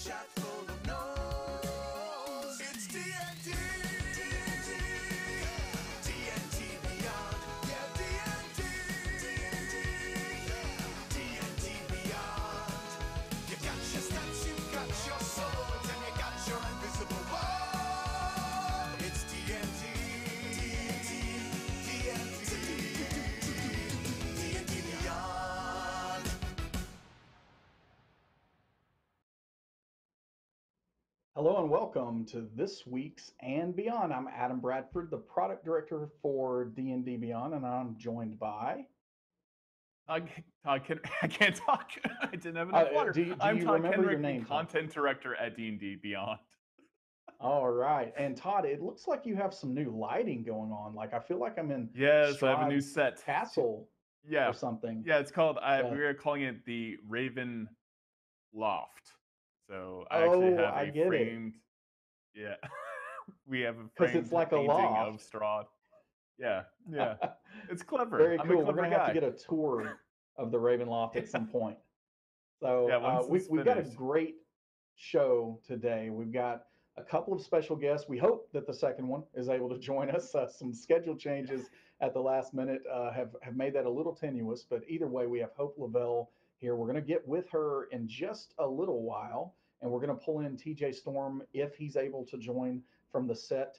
shot full of nose. It's TNT. TNT Beyond. Yeah, TNT. TNT Beyond. You got your stats, you got your swords, and you got your invisible war. It's TNT. TNT Beyond. Hello and welcome to this week's and Beyond. I'm Adam Bradford, the product director for D&D Beyond, and I'm joined by. I can't talk. I didn't have enough water. Do I'm you Todd remember your Kenrick, the name, Todd? content director at D&D Beyond. All right, and Todd, it looks like you have some new lighting going on. Like I feel like I'm in Yes, I have a new Strahd's set. castle or Yeah, something. yeah. It's called. We But are calling it the Raven Loft. So I actually oh, have I a get it, framed. Yeah, we have a because it's framed like a painting of loft. Strahd. Yeah, yeah. It's clever. Very I'm a cool. We're clever gonna have to guy. get a tour of the Raven Loft at Yeah, some point. yeah. So Once it's we've got a finished. great show today. We've got a couple of special guests. We hope that the second one is able to join us. Some schedule changes at the last minute have made that a little tenuous, but either way, we have Hope LaVelle here. We're going to get with her in just a little while, and we're going to pull in TJ Storm if he's able to join from the set.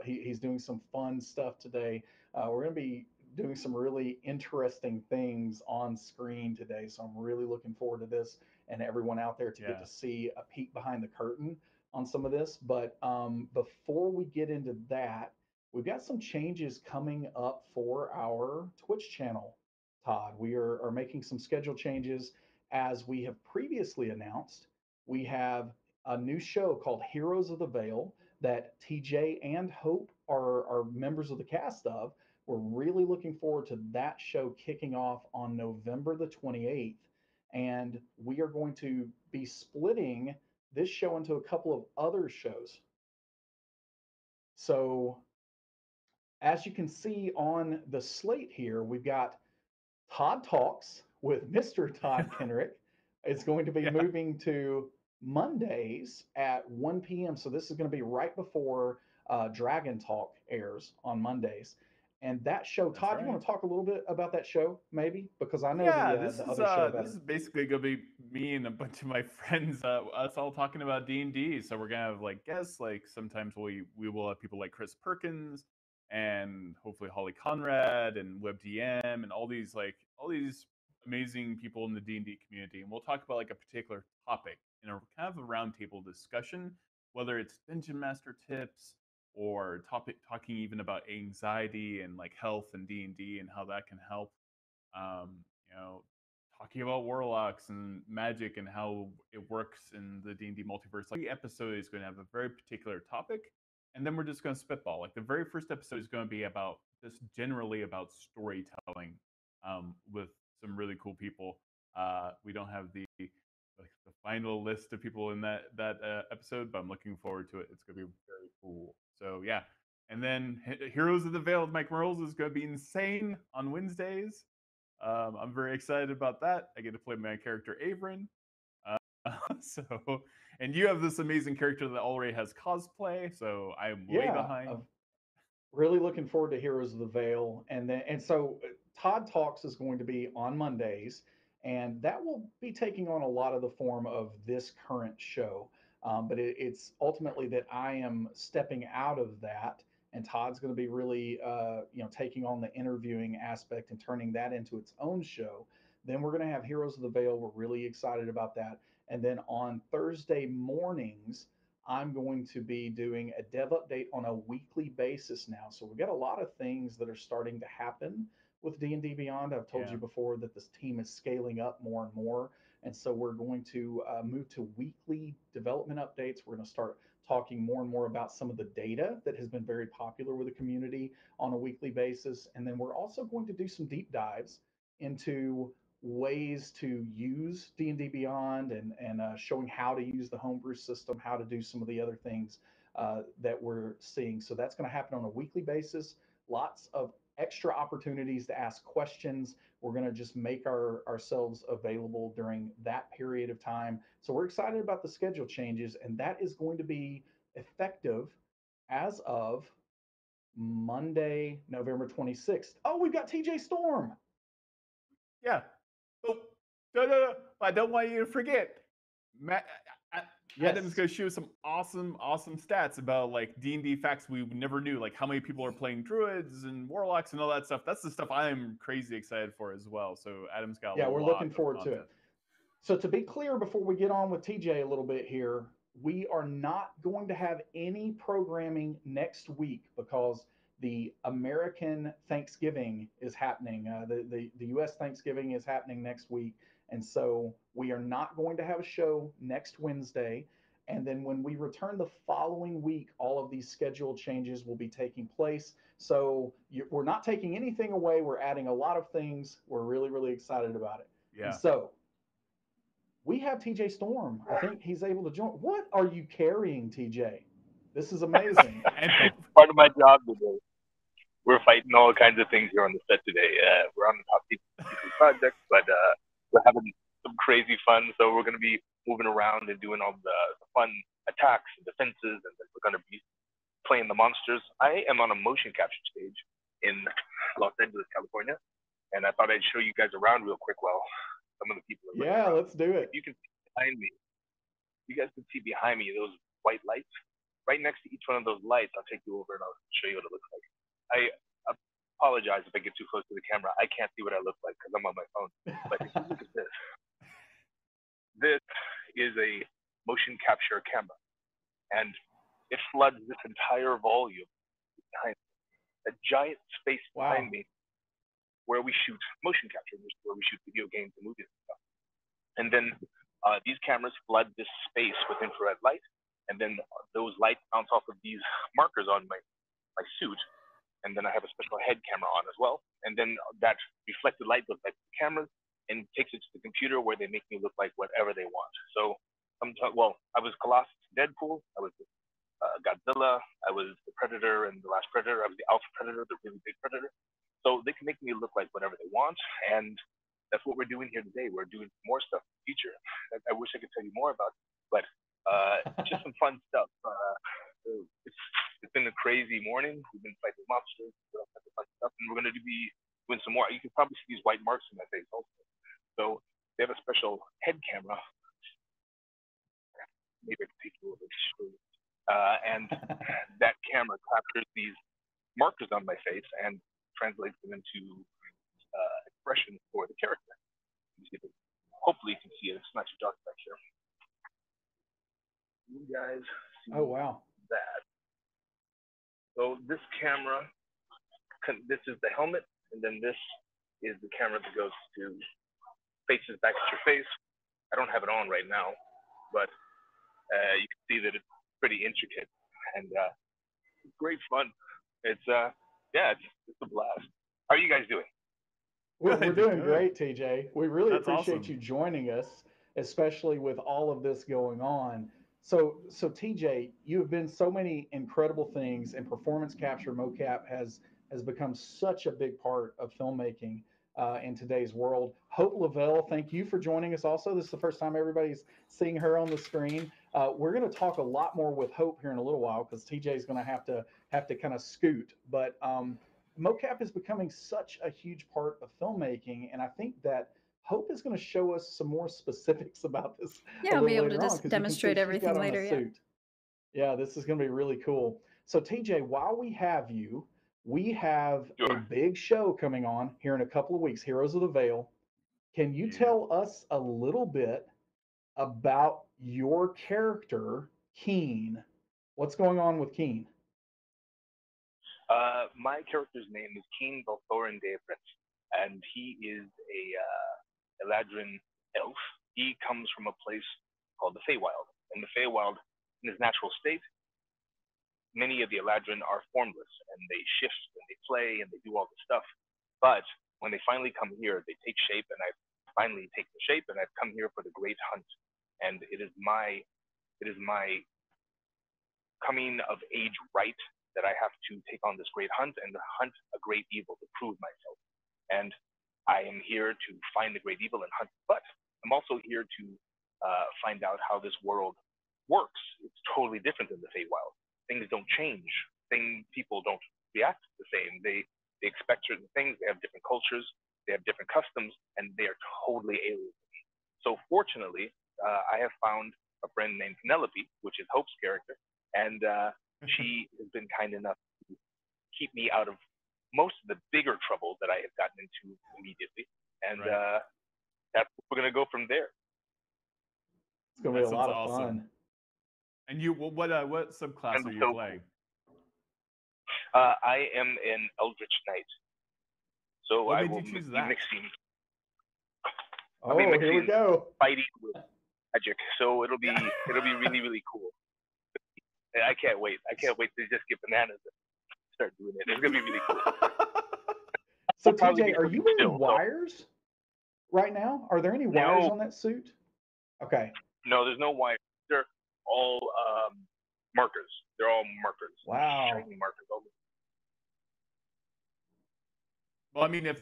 He's doing some fun stuff today. We're going to be doing some really interesting things on screen today. So I'm really looking forward to this and everyone out there to get Yeah, to see a peek behind the curtain on some of this. But before we get into that, we've got some changes coming up for our Twitch channel, Todd. We are making some schedule changes as we have previously announced. We have a new show called Heroes of the Vale that TJ and Hope are members of the cast of. We're really looking forward to that show kicking off on November the 28th. And we are going to be splitting this show into a couple of other shows. So, as you can see on the slate here, we've got Todd Talks with Mr. Todd Kenrick. It's going to be yeah. moving to Mondays at 1 p.m. So this is going to be right before Dragon Talk airs on Mondays. And that show, That's Todd, you right. want to talk a little bit about that show, maybe? Because I know Yeah, the other show this better. is basically gonna be me and a bunch of my friends, us all talking about D&D. So we're gonna have like guests, like sometimes we will have people like Chris Perkins and hopefully Holly Conrad and WebDM and all these amazing people in the D&D community, and we'll talk about like a particular topic in a kind of a roundtable discussion, whether it's dungeon master tips or talking even about anxiety and like health and D&D and how that can help um, you know, talking about warlocks and magic and how it works in the D&D multiverse. Like, every episode is going to have a very particular topic, and then we're just going to spitball. Like the very first episode is going to be about just generally about storytelling, with some really cool people. We don't have the final list of people in that episode, but I'm looking forward to it. It's going to be very cool. So yeah. And then Heroes of the Veil with Mike Merles is going to be insane on Wednesdays. I'm very excited about that. I get to play my character Averin. Uh, so, and you have this amazing character that already has cosplay, so I'm way Yeah, behind. really looking forward to Heroes of the Veil, and so Todd Talks is going to be on Mondays, and that will be taking on a lot of the form of this current show. But it's ultimately that I am stepping out of that, and Todd's going to be really, taking on the interviewing aspect and turning that into its own show. Then we're going to have Heroes of the Veil. We're really excited about that. And then on Thursday mornings, I'm going to be doing a dev update on a weekly basis now. So we've got a lot of things that are starting to happen with D&D Beyond. I've told Yeah, you before that this team is scaling up more and more. And so we're going to move to weekly development updates. We're going to start talking more and more about some of the data that has been very popular with the community on a weekly basis. And then we're also going to do some deep dives into ways to use D&D Beyond and showing how to use the homebrew system, how to do some of the other things that we're seeing. So that's going to happen on a weekly basis. Lots of extra opportunities to ask questions. We're going to just make ourselves available during that period of time. So we're excited about the schedule changes, and that is going to be effective as of Monday, November 26th. Oh, we've got TJ Storm. Yeah. Oh, no. I don't want you to forget. Matt, Adam's Yes. gonna show some awesome stats about like D&D facts we never knew, like how many people are playing druids and warlocks and all that stuff. That's the stuff I'm crazy excited for as well. So Adam's got a Yeah, we're lot looking of forward to content. it. So to be clear, before we get on with TJ a little bit here, we are not going to have any programming next week because the American Thanksgiving is happening. The U.S. Thanksgiving is happening next week. And so we are not going to have a show next Wednesday. And then when we return the following week, all of these schedule changes will be taking place. So we're not taking anything away. We're adding a lot of things. We're really, really excited about it. And Yeah. so we have TJ Storm. I think he's able to join. What are you carrying, TJ? This is amazing. And Part of my job today. We're fighting all kinds of things here on the set today. We're on the top secret project, but we're having some crazy fun. So we're going to be moving around and doing all the fun attacks and defenses, and then we're going to be playing the monsters. I am on a motion capture stage in Los Angeles, California, and I thought I'd show you guys around real quick while some of the people are running Yeah, around. let's do it. You can see behind me. You guys can see behind me those white lights. Right next to each one of those lights, I'll take you over and I'll show you what it looks like. I apologize if I get too close to the camera. I can't see what I look like because I'm on my phone. But if you look at this, this is a motion capture camera, and it floods this entire volume behind me. A giant space behind me where we shoot motion capture, where we shoot video games and movies and stuff. And then these cameras flood this space with infrared light, and then those lights bounce off of these markers on my suit, and then I have a special head camera on as well. And then that reflected light goes back to the cameras and takes it to the computer where they make me look like whatever they want. So I was Colossus Deadpool, I was Godzilla, I was the Predator and the Last Predator, I was the Alpha Predator, the really big Predator. So they can make me look like whatever they want, and that's what we're doing here today. We're doing more stuff in the future. I wish I could tell you more about it, but just some fun stuff. It's been a crazy morning. We've been fighting monsters, fun stuff, and we're going to be doing some more. You can probably see these white marks in my face also. So they have a special head camera. Maybe I can take you over to show you. And that camera captures these markers on my face and translates them into expressions for the character. Hopefully you can see it. It's not too dark back here. You guys see that. So this camera, this is the helmet, and then this is the camera that goes to faces back at your face. I don't have it on right now, but you can see that it's pretty intricate, and it's great fun. It's a blast. How are you guys doing? We're doing great, TJ. We really That's appreciate awesome. you joining us, especially with all of this going on. So TJ, you have been so many incredible things, and performance capture mocap has become such a big part of filmmaking in today's world. Hope LaVelle, thank you for joining us. Also, this is the first time everybody's seeing her on the screen. We're going to talk a lot more with Hope here in a little while because TJ is going to have to kind of scoot, but. Mocap is becoming such a huge part of filmmaking, and I think that Hope is going to show us some more specifics about this Yeah, a I'll be little able to later on just because you can see demonstrate she's got everything on a later. Yeah. suit. Yeah, this is going to be really cool. So TJ, while we have you, we have a big show coming on here in a couple of weeks, Heroes of the Vale. Can you tell us a little bit about your character, Keen? What's going on with Keen? My character's name is Keen Balthorin Prince, and he is a Eladrin elf. He comes from a place called the Feywild. And the Feywild, in his natural state, many of the Eladrin are formless, and they shift, and they play, and they do all this stuff. But when they finally come here, they take shape, and I finally take the shape, and I've come here for the Great Hunt. And it is my coming of age rite that I have to take on this great hunt and hunt a great evil to prove myself. And I am here to find the great evil and hunt, but I'm also here to find out how this world works. It's totally different than the Feywild. Things don't change. People don't react the same. They expect certain things. They have different cultures. They have different customs, and they are totally alien to me. So fortunately, I have found a friend named Penelope, which is Hope's character, and she has been kind enough to keep me out of most of the bigger trouble that I have gotten into immediately. And that's we're gonna go from there. It's gonna be a lot of fun. And you, what subclass are you playing? I am an Eldritch Knight. So what I made will you choose be that? mixing. Oh, here we go. Fighting with magic. So it'll be really, really cool. I can't wait. I can't wait to just get bananas and start doing it. It's gonna be really cool. So TJ, are you wearing wires right now? Are there any wires on that suit? Okay. No, there's no wires. They're all markers. They're all markers. Wow. Shiny markers. Well, I mean, if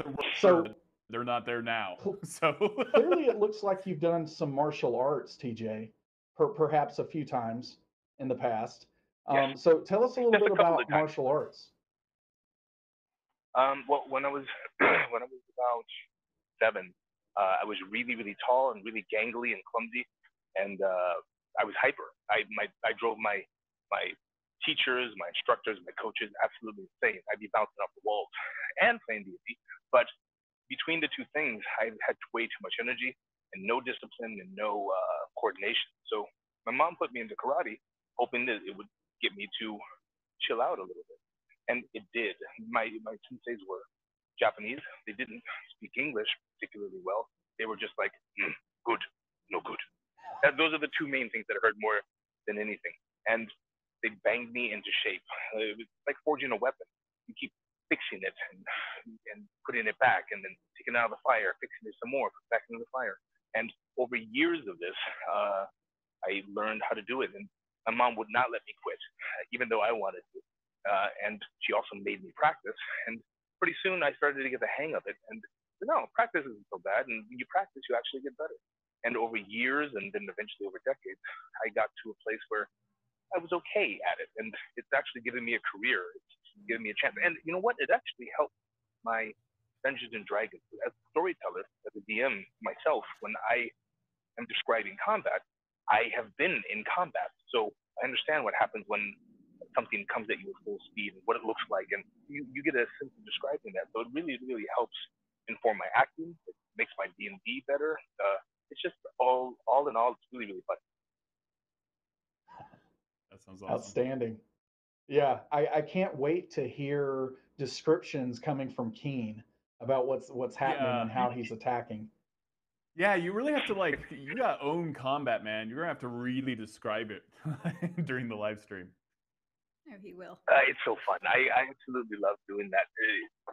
they're not there now. So clearly, it looks like you've done some martial arts, TJ, perhaps a few times in the past. So tell us a little bit about martial arts. Well, when I was about 7, I was really, really tall and really gangly and clumsy, and I was hyper. I drove my teachers, my instructors, my coaches absolutely insane. I'd be bouncing off the walls and playing D&D, but between the two things, I had way too much energy and no discipline and no coordination. So my mom put me into karate, hoping that it would get me to chill out a little bit, and it did. My senseis were Japanese. They didn't speak English particularly well. They were just like, good, no good. Those are the two main things that I heard more than anything. And they banged me into shape. It was like forging a weapon. You keep fixing it and putting it back, and then taking it out of the fire, fixing it some more, put it back into the fire. And over years of this, I learned how to do it. And my mom would not let me quit, even though I wanted to. And she also made me practice. And pretty soon I started to get the hang of it. And no, practice isn't so bad. And when you practice, you actually get better. And over years, and then eventually over decades, I got to a place where I was okay at it. And it's actually given me a career. It's given me a chance. And you know what? It actually helped my Dungeons and Dragons. As a storyteller, as a DM myself, when I am describing combat, I have been in combat. So I understand what happens when something comes at you at full speed and what it looks like. And you get a sense of describing that. So it really, really helps inform my acting. It makes my D&D better. It's just all in all, it's really, really fun. That sounds awesome. Outstanding. Yeah, I can't wait to hear descriptions coming from Keen about what's happening and how he's attacking. Yeah, you really have to you gotta own combat, man. You're gonna have to really describe it during the live stream. Oh, he will. It's so fun. I absolutely love doing that.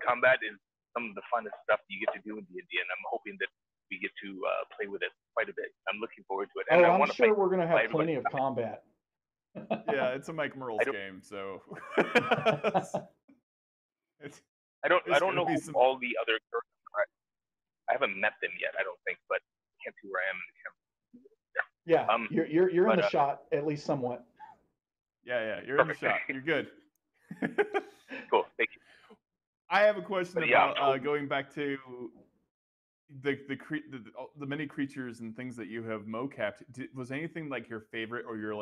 Combat is some of the funnest stuff you get to do in D&D, and I'm hoping that we get to play with it quite a bit. I'm looking forward to it. And I'm sure we're going to have plenty of combat. Yeah, it's a Mike Merle's game, so. I don't know who all the other characters are. I haven't met them yet, I don't think, but I can't see where I am in the camera. Yeah, you're in the shot, at least somewhat. Yeah, you're in the shot. You're good. Cool, thank you. I have a question about going back to the many creatures and things that you have mocapped. Was anything like your favorite or your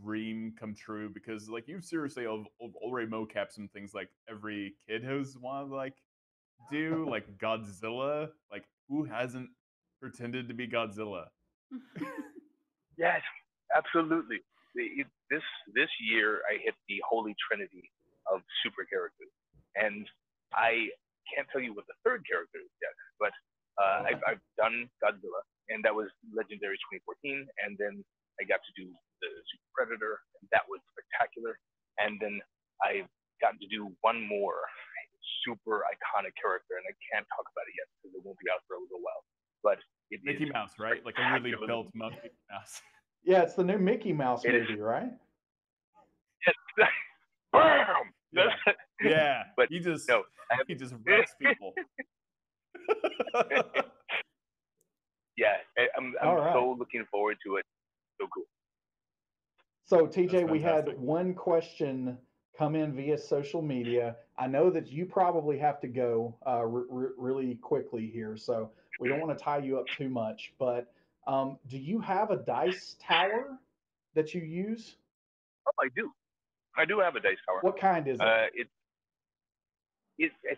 dream come true? Because you seriously have already mocapped some things like every kid has wanted to do, like Godzilla. Who hasn't pretended to be Godzilla? Yes, absolutely. This year I hit the holy trinity of super characters, and I can't tell you what the third character is yet, but I've done Godzilla, and that was Legendary 2014, and then I got to do the Super Predator, and that was spectacular, and then I've gotten to do one more super iconic character, and I can't talk about it yet because it won't be out for a little while, but it Mickey Mouse, right? Like a really built Mickey Mouse. Yeah, it's the new Mickey Mouse movie, right? Yes. Bam! Yeah. Yeah. But He just no, I have, he just wrecks people. yeah, All I'm right. so looking forward to it. So cool. So That's TJ, we had fantastic. one question come in via social media. I know that you probably have to go really quickly here, so we don't want to tie you up too much. But do you have a dice tower that you use? Oh, I do. I do have a dice tower. What kind is it? I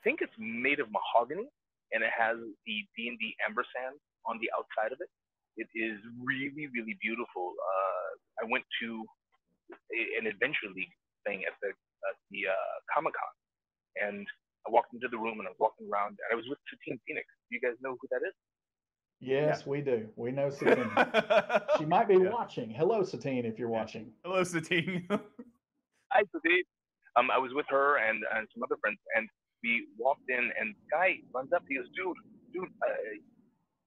think it's made of mahogany, and it has the D&D ampersand on the outside of it. It is really, really beautiful. I went to an Adventure League thing at the Comic Con, and I walked into the room and I was walking around, and I was with Satine Phoenix. Do you guys know who that is? Yeah. Yes, we do. We know Satine. She might be Yeah. watching. Hello, Satine, if you're Yeah. watching. Hello, Satine. Hi, Satine. I was with her and some other friends, and we walked in, and the guy runs up. He goes, dude,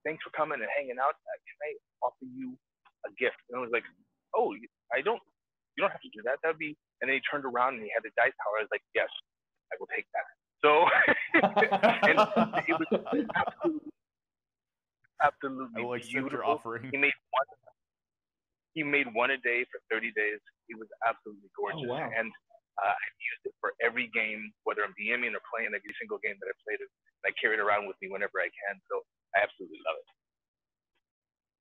thanks for coming and hanging out. Can I offer you a gift? And I was like, oh, I don't. You don't have to do that. That'd be. And then he turned around and he had the dice tower. I was like, yes, I will take that. So, and it was absolutely, absolutely I will accept your beautiful. offering. He made one a day for 30 days. It was absolutely gorgeous. Oh, wow. And I've used it for every game, whether I'm DMing or playing every single game that I've played it. I carry it around with me whenever I can. So I absolutely love it.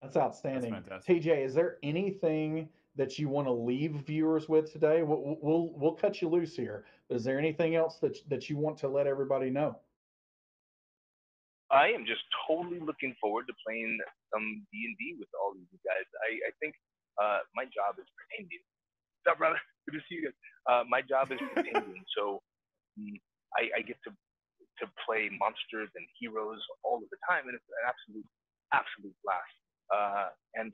That's outstanding. fantastic. TJ, is there anything that you want to leave viewers with today? We'll cut you loose here. But is there anything else that you want to let everybody know? I am just totally looking forward to playing some D&D with all of you guys. I think my job is pretending. What's up, brother? Good to see you guys. My job is pretending, so I get to play monsters and heroes all of the time, and it's an absolute blast. And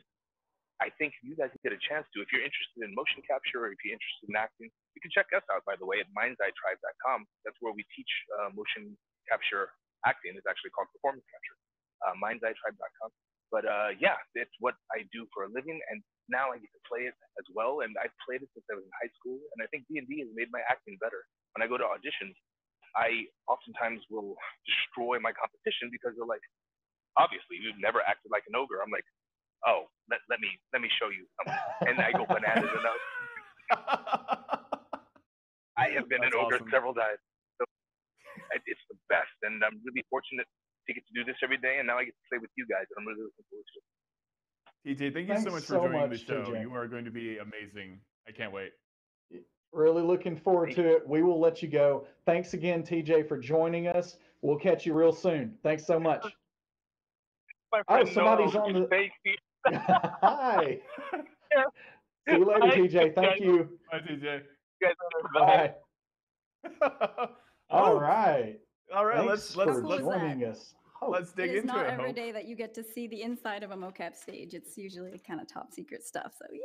I think if you guys get a chance to, if you're interested in motion capture or if you're interested in acting, you can check us out, by the way, at mindseyetribe.com. That's where we teach motion capture acting. It's actually called performance capture. Mindseyetribe.com. But yeah, it's what I do for a living, and now I get to play it as well. And I've played it since I was in high school, and I think D&D has made my acting better. When I go to auditions, I oftentimes will destroy my competition because they're like, obviously, you've never acted like an ogre. I'm like, oh, let me show you something. And I go bananas and I have been That's an ogre awesome. several times. So it's the best. And I'm really fortunate to get to do this every day. And now I get to play with you guys. And I'm really looking forward to it. TJ, thank you Thanks so much for so joining the much, show. TJ. You are going to be amazing. I can't wait. Really looking forward to it. We will let you go. Thanks again, TJ, for joining us. We'll catch you real soon. Thanks so much. My Oh, friend somebody's Noel, on the. thank you. Hi. Yeah. See you later, Bye, TJ. Thank guys. you. Bye, TJ. You guys later. Bye. All Oh, right. all right. Thanks Let's for cool is that? joining us. Hope. let's dig It is into not it. every Hope. day that you get to see the inside of a mocap stage. It's usually kind of top secret stuff. So yeah.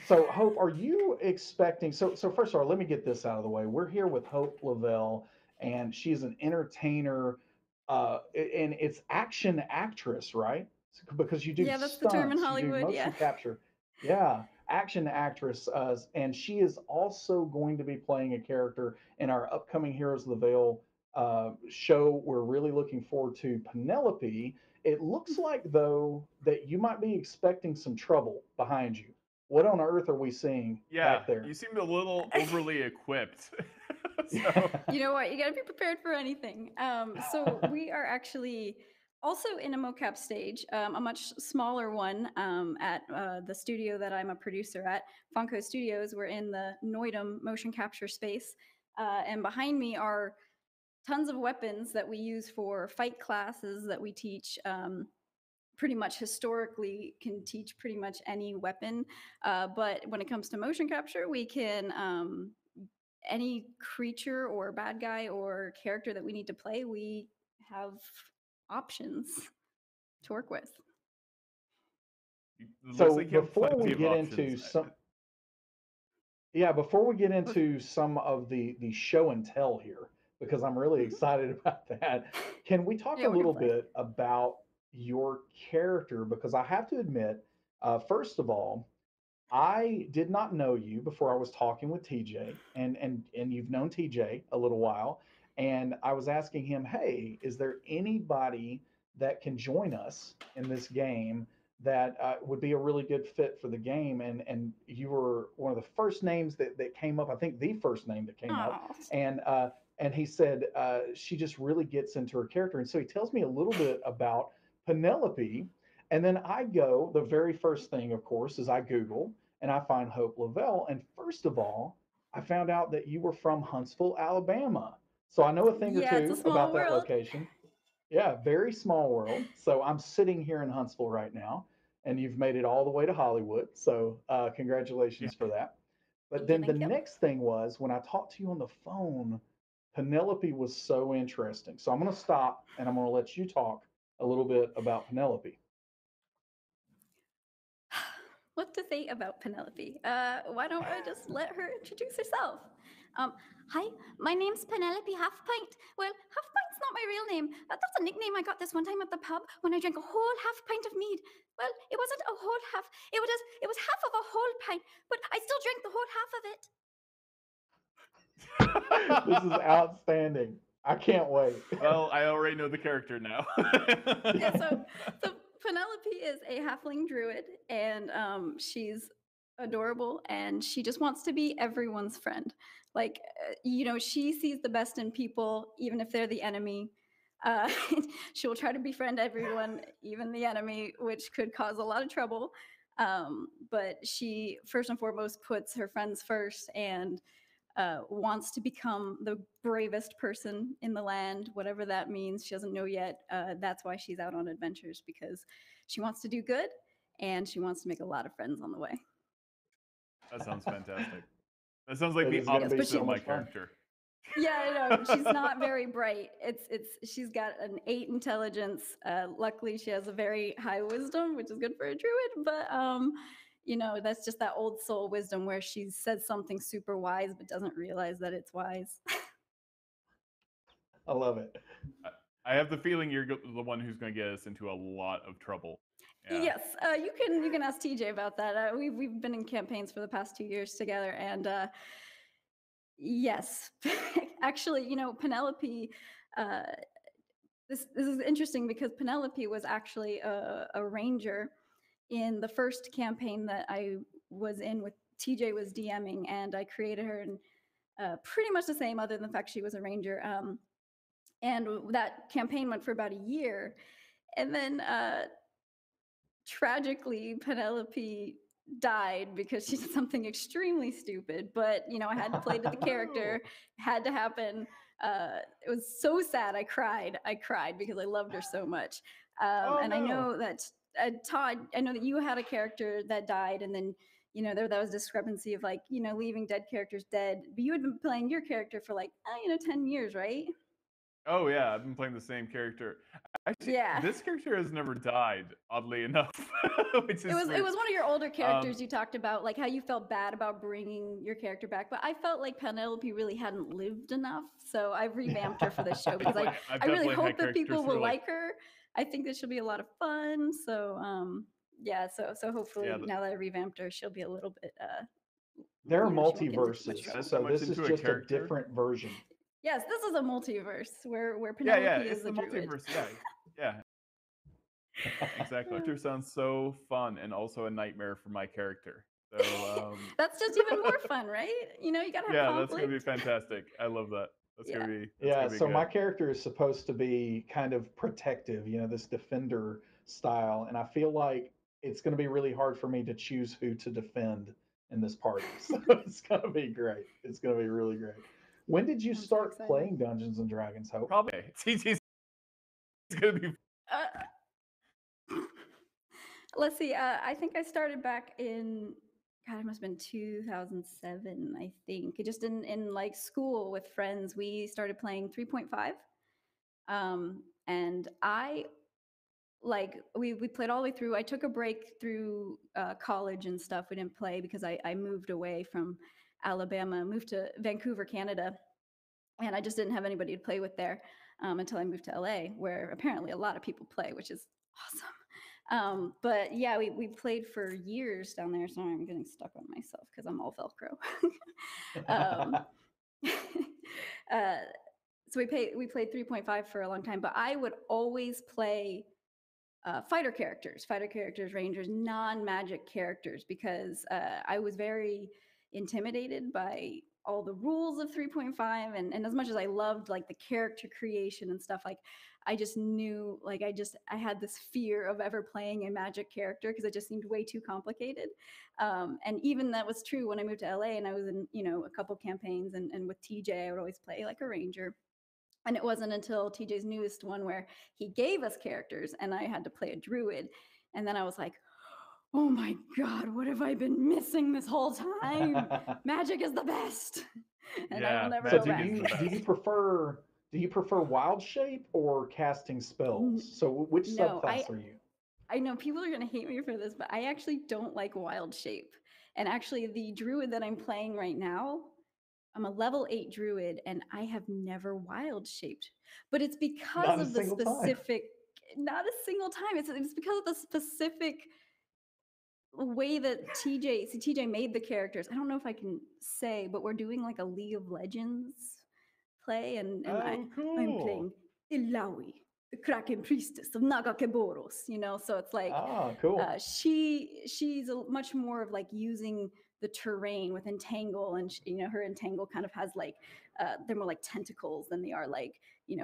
So, Hope, are you expecting? So first of all, let me get this out of the way. We're here with Hope LaVelle, and she's an entertainer, and it's action actress, right? Because you do Yeah, that's the term in stunts, you do Hollywood. motion Yeah. capture. Yeah, action actress, and she is also going to be playing a character in our upcoming Heroes of the Veil show. We're really looking forward to Penelope. It looks like, though, that you might be expecting some trouble behind you. What on earth are we seeing Yeah, back there? you seemed a little overly equipped. So You know what? You got to be prepared for anything. So we are actually also in a mocap stage, a much smaller one at the studio that I'm a producer at, Funko Studios. We're in the Noidum motion capture space. And behind me are tons of weapons that we use for fight classes that we teach. Pretty much historically can teach pretty much any weapon. But when it comes to motion capture, we can any creature or bad guy or character that we need to play, we have options to work with. it looks So like you have before we plenty of get options. into some, yeah, before we get into some of the show and tell here, because I'm really excited about that, can we talk Yeah, a we can little play. bit about your character? Because I have to admit, first of all, I did not know you before I was talking with TJ, and you've known TJ a little while, and I was asking him, "Hey, is there anybody that can join us in this game that would be a really good fit for the game?" And you were one of the first names that came up. I think the first name that came up, Oh, and he said she just really gets into her character, and so he tells me a little bit about Penelope. And then I go, the very first thing, of course, is I Google and I find Hope LaVelle. And first of all, I found out that you were from Huntsville, Alabama. So I know a thing or yeah, it's a two small about that world. location. Yeah, very small world. So I'm sitting here in Huntsville right now, and you've made it all the way to Hollywood. So Yeah. congratulations for that. But Thank you, then the thank you. next thing was when I talked to you on the phone, Penelope was so interesting. So I'm going to stop and I'm going to let you talk a little bit about Penelope. What to say about Penelope? Why don't I just let her introduce herself? Um, Hi, my name's Penelope Halfpint. Well, Halfpint's not my real name. That's a nickname I got this one time at the pub when I drank a whole half pint of mead. Well, it wasn't a whole half. It was half of a whole pint, but I still drank the whole half of it. This is outstanding. I can't wait. Well, I already know the character now. Yeah, so Penelope is a halfling druid, and she's adorable, and she just wants to be everyone's friend. Like, she sees the best in people, even if they're the enemy. Uh, she will try to befriend everyone, even the enemy, which could cause a lot of trouble. But she first and foremost puts her friends first, and wants to become the bravest person in the land, whatever that means. She doesn't know yet. That's why she's out on adventures, because she wants to do good and she wants to make a lot of friends on the way. That sounds fantastic. That sounds like It the is going to Yes, be but opposite she, of so my much fun. character. yeah, I know she's not very bright. She's got an 8 intelligence. Luckily, she has a very high wisdom, which is good for a druid. But that's just that old soul wisdom where she says something super wise but doesn't realize that it's wise. I love it. I I have the feeling you're the one who's going to get us into a lot of trouble. Yeah. Yes, you can ask TJ about that. We've been in campaigns for the past 2 years together, and yes, actually, Penelope. Uh, this is interesting because Penelope was actually a ranger in the first campaign that I was in with TJ was DMing, and I created her in pretty much the same, other than the fact she was a ranger. And that campaign went for about a year, and then tragically Penelope died because she did something extremely stupid, but I had to play to the character. Oh. It had to happen. It was so sad. I cried because I loved her so much. Oh And I no. know that Todd, I know that you had a character that died, and then there that was discrepancy of, like, leaving dead characters dead, but you had been playing your character for like 10 years, right? Oh yeah, I've been playing the same character. Actually, Yeah. this character has never died, oddly enough, which It is was it weird. was one of your older Um, characters. You talked about like how you felt bad about bringing your character back, but I felt like Penelope really hadn't lived enough, so I've revamped her for this show because it's I like I've I really definitely hope had that characters people who are will like, like her. I think that she'll be a lot of fun. So yeah, so yeah, hopefully now that I revamped her, she'll be a little bit There are she won't get into too much multiverses, trouble. invest that so much this is into a just a character. different version. Yes, this is a multiverse where Yeah, yeah, Penelope it's is the a druid. multiverse. Yeah, yeah, exactly. Character sounds so fun and also a nightmare for my character. So, That's just even more fun, right? You gotta have yeah, that's gonna be conflict. fantastic. I love that. Yeah. That's Yeah, gonna be so my good. character is supposed to be kind of protective, this defender style, and I feel like it's going to be really hard for me to choose who to defend in this party. So it's going to be great. It's going to be really great. When did you I'm so start excited. playing Dungeons and Dragons, Hope? Probably TT's gonna be. Uh, let's see. I think I started back in, God, it must have been 2007. I think just in like school with friends, we started playing 3.5. And I like we played all the way through. I took a break through college and stuff. We didn't play because I moved away from Alabama, moved to Vancouver, Canada, and I just didn't have anybody to play with there until I moved to LA, where apparently a lot of people play, which is awesome. But yeah, we played for years down there. So I'm getting stuck on myself because I'm all Velcro. um, uh, so we played 3.5 for a long time, but I would always play fighter characters, rangers, non-magic characters, because I was very intimidated by all the rules of 3.5, and as much as I loved like the character creation and stuff, like I just knew, like I had this fear of ever playing a magic character because it just seemed way too complicated. And even that was true when I moved to LA and I was in, a couple campaigns, and with TJ I would always play like a ranger. And it wasn't until TJ's newest one where he gave us characters and I had to play a druid. And then I was like, oh my God, what have I been missing this whole time? Magic is the best. And I will Yeah, never So go do magic back. is the you best. prefer wild shape or casting spells? So which No, subclass are you? I know people are going to hate me for this, but I actually don't like wild shape. And actually, the druid that I'm playing right now, I'm a level 8 druid and I have never wild shaped. But it's because Not a of the single time. specific, not a single time. It's because of the specific way that TJ made the characters. I don't know if I can say, but we're doing like a League of Legends play, and Oh, I'm cool. playing Ilawi, the Kraken priestess of Nagakemoros. So it's like Ah, cool. she's much more of like using the terrain with entangle, and her entangle kind of has like they're more like tentacles than they are like,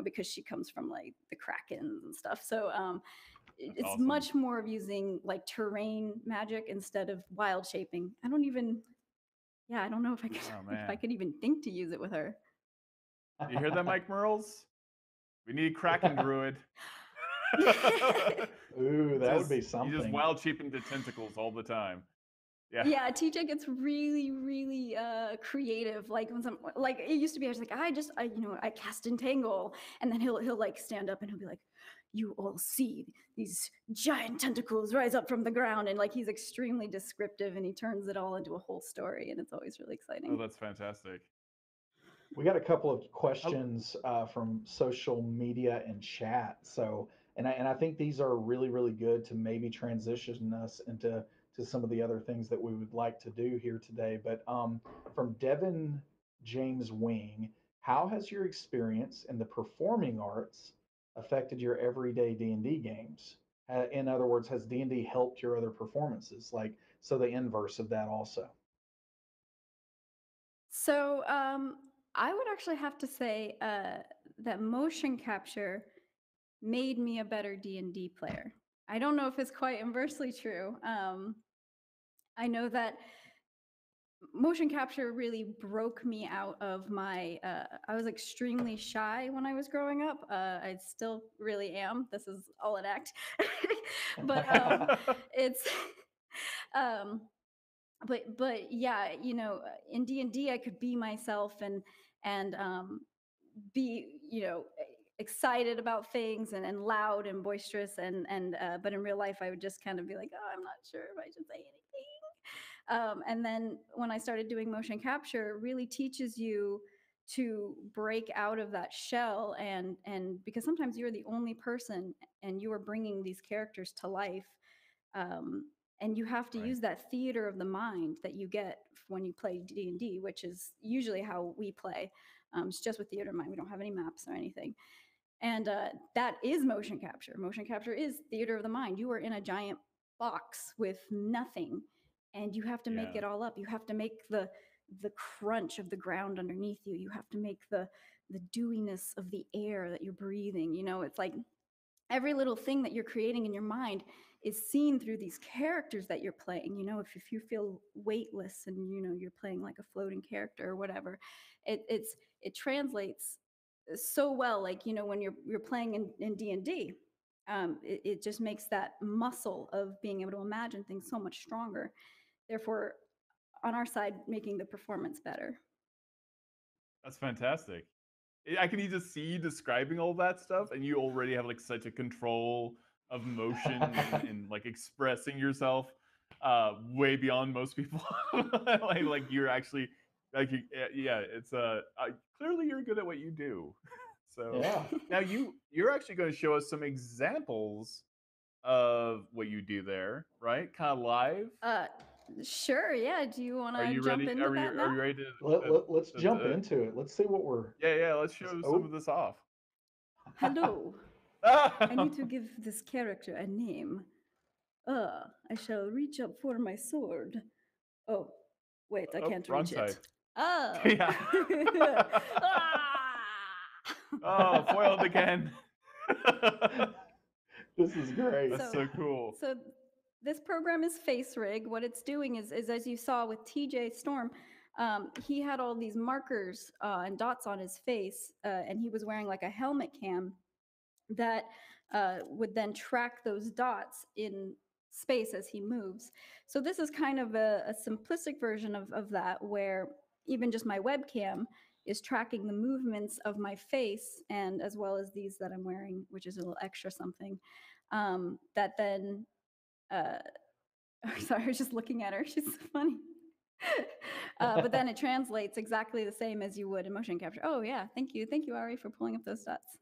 because she comes from like the Krakens and stuff. So That's it's awesome. much more of using like terrain magic instead of wild shaping. I don't even, yeah, I don't know if I could Oh if I man. could even think to use it with her. You hear that, Mike Merles? We need Kraken Druid. Ooh, that would be You just something. wild sheep into tentacles all the time. Yeah. Yeah, TJ gets really, really creative. Like when like it used to be, I was like, I cast entangle, and then he'll like stand up and he'll be like, "You all see these giant tentacles rise up from the ground," and like he's extremely descriptive, and he turns it all into a whole story, and it's always really Oh, exciting. that's fantastic. We got a couple of How, questions from social media and chat. So, and I think these are really, really good to maybe transition us into some of the other things that we would like to do here today. But from Devin James Wing, how has your experience in the performing arts affected your everyday D&D games? In other words, has D&D helped your other performances? Like, so the inverse of that also. So I would actually have to say that motion capture made me a better D&D player. I don't know if it's quite inversely true. I know that motion capture really broke me out of my I was extremely shy when I was growing up. I still really am. This is all an act. But it's um but yeah, in D&D I could be myself, and be, excited about things, and loud and boisterous, and but in real life I would just kind of be like, oh, I'm not sure if I should say anything. And then when I started doing motion capture, it really teaches you to break out of that shell, and because sometimes you're the only person and you are bringing these characters to life. um, and you have to right. use that theater of the mind that you get when you play D&D, which is usually how we play. It's just with theater of mind. We don't have any maps or anything. And that is motion capture. Motion capture is theater of the mind. You are in a giant box with nothing, and you have to make Yeah. it all up. You have to make the crunch of the ground underneath you. You have to make the dewiness of the air that you're breathing. It's like every little thing that you're creating in your mind is seen through these characters that you're playing. If you feel weightless, and you're playing like a floating character or whatever, it translates so well. Like, when you're playing in D&D, it just makes that muscle of being able to imagine things so much stronger, therefore on our side making the performance better. That's fantastic. I can just see you describing all that stuff, and you already have like such a control of motion and like expressing yourself way beyond most people. like you're actually yeah, it's clearly you're good at what you do. So Yeah. now you're actually going to show us some examples of what you do there, right? Kind of live. Sure, yeah. Do you want Are to you jump ready? into that now? Are you ready to? Let's jump To into it. Let's see what we're. yeah. Let's Is, show some oh, of this off. Hello. I need to give this character a name. I shall reach up for my sword. Oh, wait, I Oh, can't wrong reach side. it. Oh. Yeah. Ah! Oh, foiled again. this is great. That's so cool. So this program is Face Rig. What it's doing is as you saw with TJ Storm, he had all these markers and dots on his face, and he was wearing like a helmet cam that would then track those dots in space as he moves. So this is kind of a simplistic version of that, where even just my webcam is tracking the movements of my face, and as well as these that I'm wearing, which is a little extra something, that then sorry, I was just looking at her. She's so funny. But then it translates exactly the same as you would in motion capture. Oh yeah, thank you, Ari, for pulling up those dots.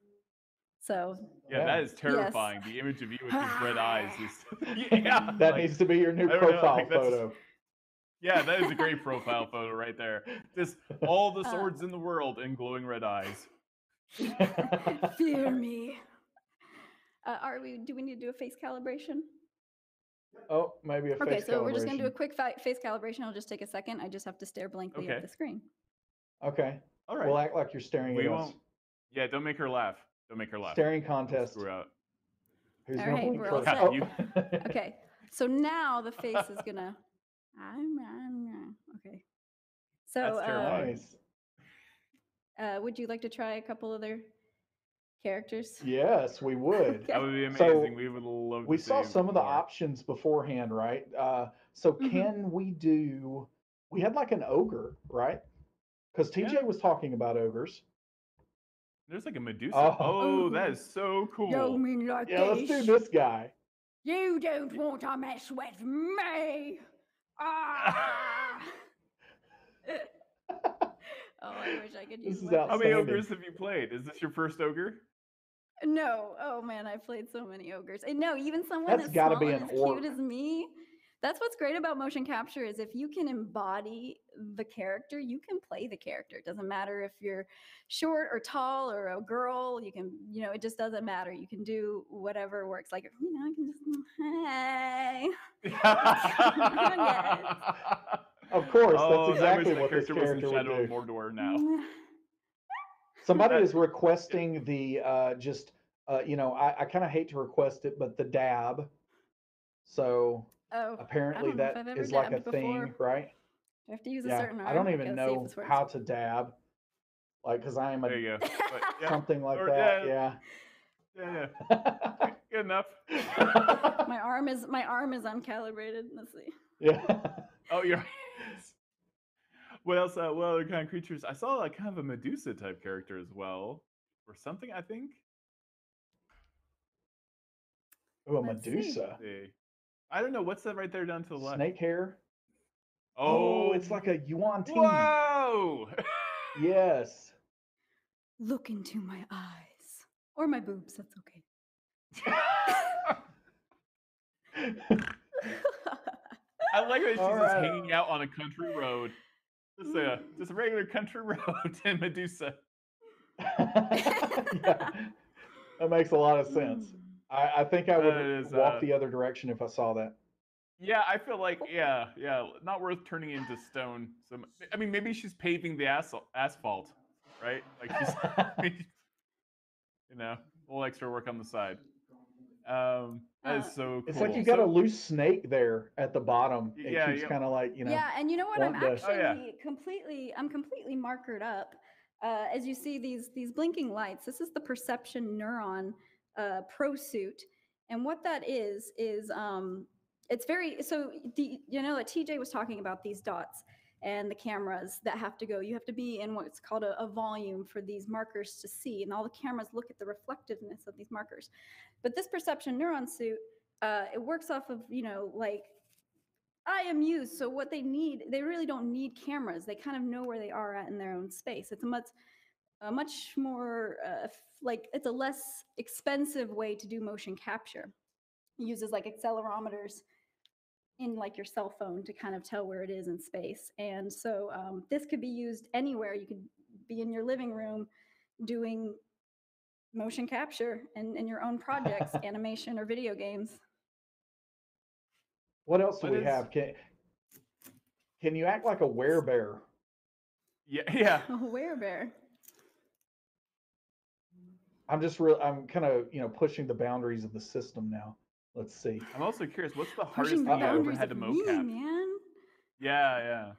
So yeah, that is terrifying. Yes. The image of you with these red eyes is yeah. That like, needs to be your new I don't know, profile like, that's- photo. Yeah, that is a great profile photo right there. Just all the swords in the world and glowing red eyes. Fear me. Do we need to do a face calibration? Oh, maybe a face Okay, so we're just gonna do a calibration. quick face calibration. It'll just take a second. I just have to stare blankly Okay. at the screen. Okay. All right. We'll act like you're staring We at us. won't. Yeah, don't make her laugh. Don't make her laugh. Staring Don't contest. screw out. Who's All gonna right, blink we're all first? set. Oh. Okay, so now the face is gonna. Okay. So That's terrifying. Nice. would you like to try a couple other characters? Yes, we would. Okay. That would be amazing. So, we would love to We saw see some of the more. options beforehand, right? So Mhm. can we do? We had like an ogre, right? Because TJ Yeah. was talking about ogres. There's like a Medusa. Oh. Oh, that is so cool. Don't mean like Yeah, let's do this guy. You don't want to mess with me. Ah! Oh, I wish I could This use is my How many outstanding. ogres have you played? Is this your first ogre? No. Oh man, I played so many ogres. And no, even someone That's as gotta small be and an as orc. cute as me. That's what's great about motion capture is if you can embody the character, you can play the character. It doesn't matter if you're short or tall or a girl. You can, it just doesn't matter. You can do whatever works. Like, I can just, hey. Of course, Oh, that's I wish exactly that what this character was in character would Shadow of do. Mordor now. Somebody That- is requesting the I kind of hate to request it, but the dab. So Oh, apparently I don't know if that I've ever is like a dabbed thing, before. right? Do I have to use a Yeah, certain arm? I don't I even gotta see if know this works. how to dab, like because I am There a you go. But, yeah. something like Or- that. Yeah. Yeah. Good enough. my arm is uncalibrated. Let's see. Yeah. Oh, you're. What else? What other kind of creatures? I saw like kind of a Medusa type character as well, or something. I think. Ooh, a Let's see. Medusa. Let's see. I don't know. What's that right there down to the left? Snake hair. Oh, it's like a yuan ti. Whoa! Yes. Look into my eyes or my boobs. That's okay. I like that she's All just right. hanging out on a country road. Just a regular country road in Medusa. Yeah, that makes a lot of sense. I think I would That is, walk the other direction if I saw that. Yeah, I feel like yeah, not worth turning into stone. So I mean, maybe she's paving the asphalt, right? Like she's, a little extra work on the side. That is so cool. It's like you got a loose snake there at the bottom. It Yeah, keeps yeah. kind of like Yeah, and you know what? I'm wanting to- actually completely markered up. As you see these blinking lights, this is the perception neuron prosuit, and what that is it's very so like TJ was talking about these dots and the cameras that have to go. You have to be in what's called a volume for these markers to see, and all the cameras look at the reflectiveness of these markers. But this perception neuron suit, it works off of like IMUs. So what they need, they really don't need cameras. They kind of know where they are at in their own space. It's a much more like it's a less expensive way to do motion capture. uses like accelerometers in like your cell phone to kind of tell where it is in space. And so this could be used anywhere. You could be in your living room doing motion capture and your own projects, animation or video games. What else do What we is? have? Can you act like a werebear? Yeah, yeah. A werebear. I'm kind of, pushing the boundaries of the system now. Let's see. I'm also curious. What's the Pushing hardest the thing you ever boundaries had of to me, mocap? man. Yeah, yeah.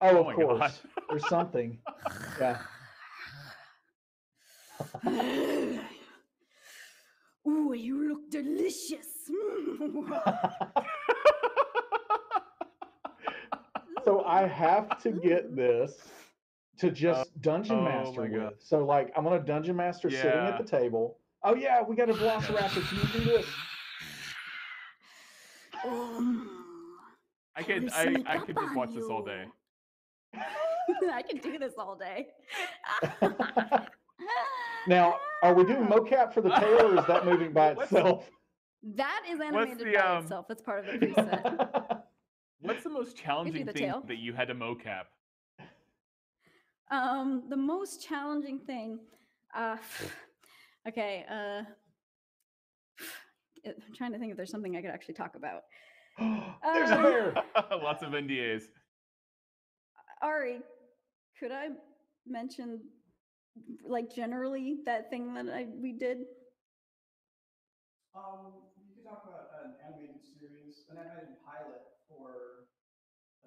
Oh, Oh of my god. course. There's something. Yeah. Ooh, you look delicious. So I have to get this to just dungeon Oh master my god. with. So like I'm on a dungeon master sitting at Yeah. the table. Oh yeah, we got a velociraptor. Can you do this? I Can could we I sneak I up could just on watch this all day. you? I could do this all day. Now, are we doing mocap for the tail or is that moving by What's- itself? That is What's animated the by itself. That's part of the preset. What's the most challenging the thing tail. that you had to mocap? The most challenging thing. Okay. I'm trying to think if there's something I could actually talk about. There's a bear. Lots of NDAs. Ari, could I mention, like, generally that thing that we did? You could talk about an animated series, an animated pilot for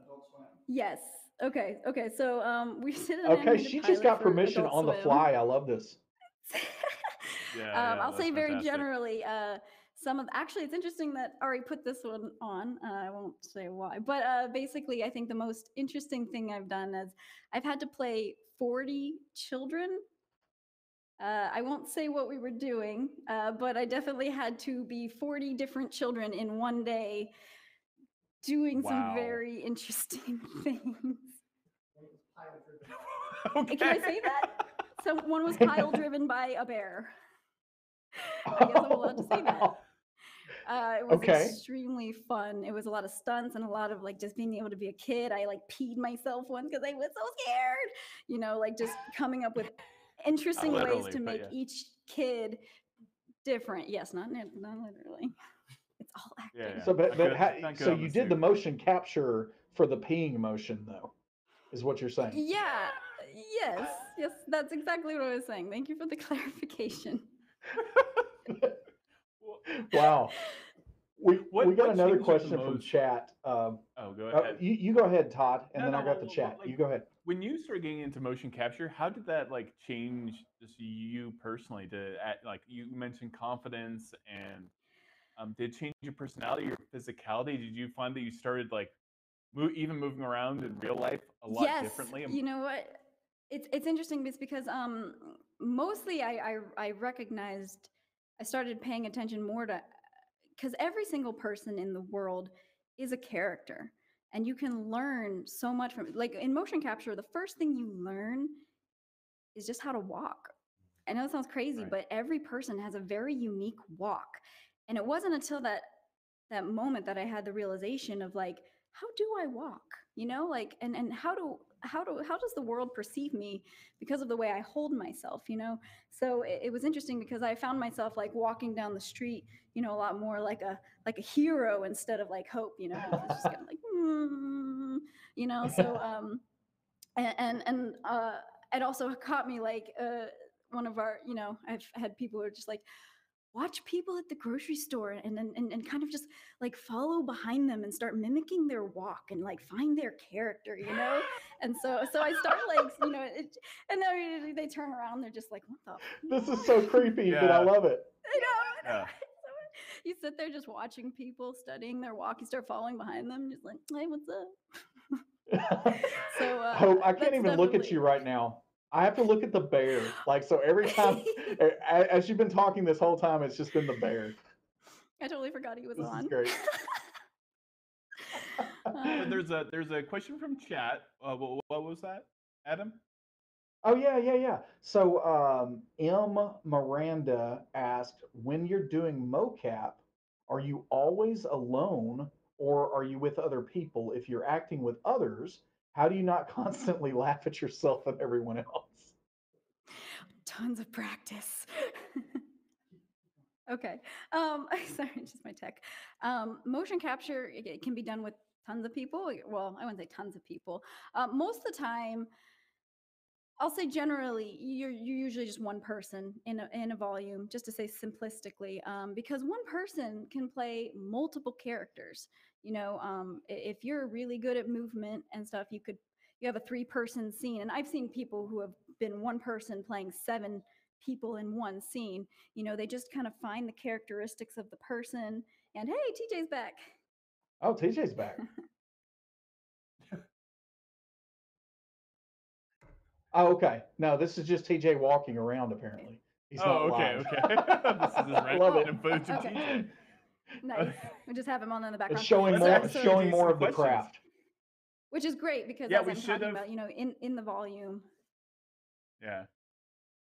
Adult Swim. Yes. Okay. Okay. So we did an Okay, animated she just pilot got for permission Adult on the Swim. fly. I love this. Yeah, I'll that's say very fantastic. generally, actually, it's interesting that Ari put this one on. I won't say why, but basically, I think the most interesting thing I've done is I've had to play 40 children. I won't say what we were doing, but I definitely had to be 40 different children in one day doing some Wow. very interesting things. Okay. Can I say that? So one was pile driven by a bear. I guess I'm allowed to say that. Wow. It was Okay. extremely fun. It was a lot of stunts and a lot of like just being able to be a kid. I like peed myself once because I was so scared. You know, like just coming up with interesting ways literally, to but make yeah. each kid different. Yes, not literally. It's all acting. Yeah, yeah. So, but, Not but good- how, not good so on you the did the suit. motion capture for the peeing motion, though, is what you're saying. Yeah. Yes. Yes. That's exactly what I was saying. Thank you for the clarification. Wow. We What got another changed you the question from most? chat. Oh, go ahead. You go ahead, Todd, and No, then I no, got the well, chat. like, You go ahead. When you started getting into motion capture, how did that like change just you personally? Like you mentioned confidence and did it change your personality, your physicality? Did you find that you started like even moving around in real life a lot Yes. differently? You know what? It's interesting because mostly I recognized, I started paying attention more to, because every single person in the world is a character and you can learn so much from it. Like in motion capture, the first thing you learn is just how to walk. I know it sounds crazy, Right. but every person has a very unique walk. And it wasn't until that moment that I had the realization of like, how do I walk? You know, like, and how does the world perceive me because of the way I hold myself, you know? So it was interesting because I found myself like walking down the street, you know, a lot more like a hero instead of like Hope, you know, I was just kind of like, you know, so, and it also caught me like, one of our, you know, I've had people who are just like, watch people at the grocery store and kind of just like follow behind them and start mimicking their walk and like find their character, you know? And so I started like, you know, and then they turn around, they're just like, what the? This is so creepy, but I Yeah. love it. I know. Yeah. You sit there just watching people studying their walk. You start following behind them, just like, hey, what's up? So Hope, I can't that's even look at definitely- you right now. I have to look at the bear. Like, so every time, as you've been talking this whole time, it's just been the bear. I totally forgot he was This on. is great. So there's a question from chat. What was that, Adam? Oh yeah. So M Miranda asked, when you're doing mocap, Are you always alone or are you with other people? If you're acting with others, how do you not constantly laugh at yourself and everyone else? Tons of practice. Okay. Sorry, just my tech. Motion capture, it can be done with tons of people. Well, I wouldn't say tons of people. Most of the time, I'll say generally, you're usually just one person in a volume, just to say simplistically, because one person can play multiple characters. If you're really good at movement and stuff, you have a three-person scene, and I've seen people who have been one person playing seven people in one scene. They just kind of find the characteristics of the person, and hey, TJ's back. Oh, TJ's back. Oh, okay. No, this is just TJ walking around, apparently. He's Oh, not okay, live. okay. This is just I love it. random footage of Okay. TJ. Nice. We just have him on in the It's background. showing Let's more ask So showing TJ more some of the questions. craft. which is great because Yeah, as we I'm should talking have. about, in the volume. Yeah,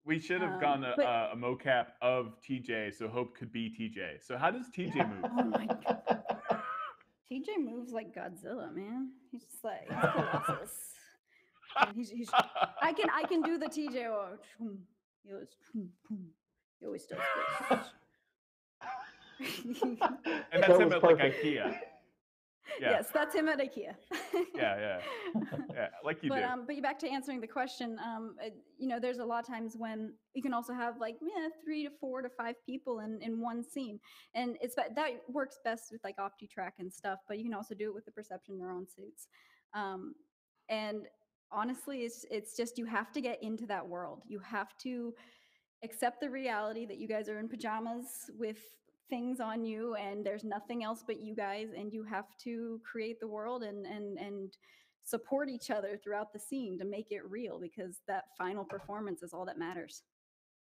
we should have gone But a mocap of TJ, so Hope could be TJ. So how does TJ move? oh my god, TJ moves like Godzilla, man. He's just like he's Colossus, and he's I can do the TJ. Oh, he always, he always does this. And that's That him was at like perfect. IKEA. Yeah, Yes, that's him at IKEA. yeah, yeah. Like you do. But back to answering the question, there's a lot of times when you can also have like 3 to 4 to 5 people in one scene, and that works best with like OptiTrack and stuff. But you can also do it with the perception neuron suits, and honestly, it's just you have to get into that world. You have to accept the reality that you guys are in pajamas with things on you and there's nothing else but you guys, and you have to create the world and support each other throughout the scene to make it real, because that final performance is all that matters.